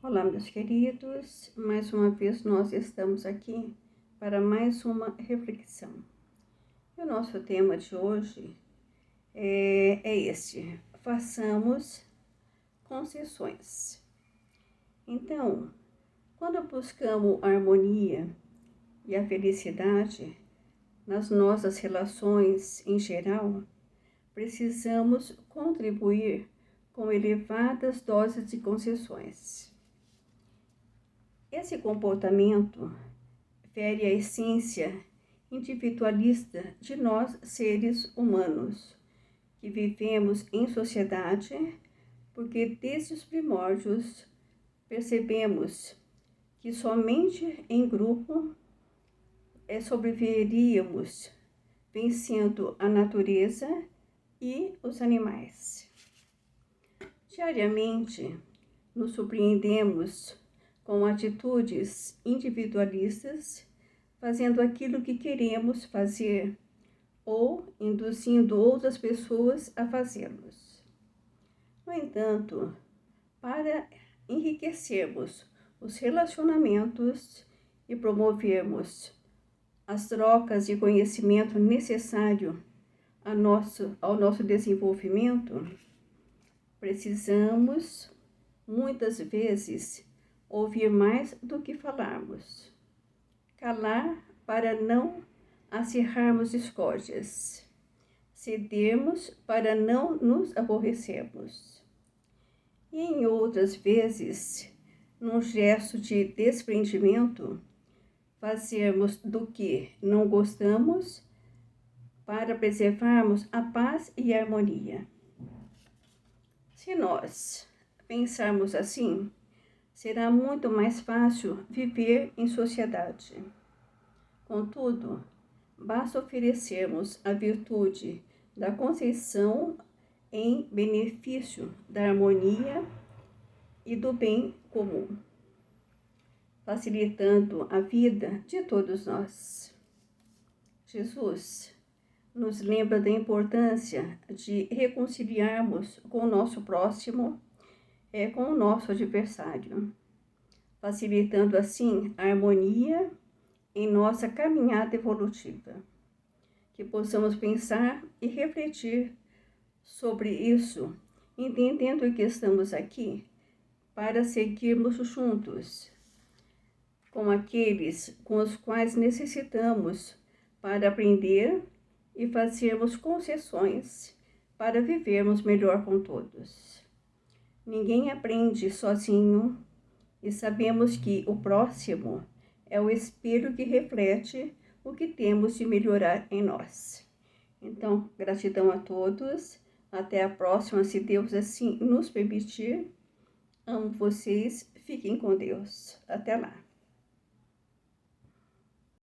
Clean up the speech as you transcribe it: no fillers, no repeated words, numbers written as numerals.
Olá, meus queridos, mais uma vez nós estamos aqui para mais uma reflexão. E o nosso tema de hoje é este: façamos concessões. Então, quando buscamos a harmonia e a felicidade nas nossas relações em geral, precisamos contribuir com elevadas doses de concessões. Esse comportamento fere a essência individualista de nós, seres humanos, que vivemos em sociedade, porque desde os primórdios percebemos que somente em grupo sobreviveríamos, vencendo a natureza e os animais. Diariamente, nos surpreendemos com atitudes individualistas, fazendo aquilo que queremos fazer ou induzindo outras pessoas a fazê-los. No entanto, para enriquecermos os relacionamentos e promovermos as trocas de conhecimento necessário ao nosso desenvolvimento, precisamos, muitas vezes, ouvir mais do que falarmos. Calar para não acirrarmos discórdias. Cedermos para não nos aborrecermos. E em outras vezes, num gesto de desprendimento, fazermos do que não gostamos para preservarmos a paz e a harmonia. Se nós pensarmos assim, será muito mais fácil viver em sociedade. Contudo, basta oferecermos a virtude da concessão em benefício da harmonia e do bem comum, facilitando a vida de todos nós. Jesus nos lembra da importância de reconciliarmos com o nosso próximo, com o nosso adversário, facilitando assim a harmonia em nossa caminhada evolutiva. Que possamos pensar e refletir sobre isso, entendendo que estamos aqui para seguirmos juntos com aqueles com os quais necessitamos para aprender e fazermos concessões para vivermos melhor com todos. Ninguém aprende sozinho e sabemos que o próximo é o espelho que reflete o que temos de melhorar em nós. Então, gratidão a todos. Até a próxima, se Deus assim nos permitir. Amo vocês. Fiquem com Deus. Até lá.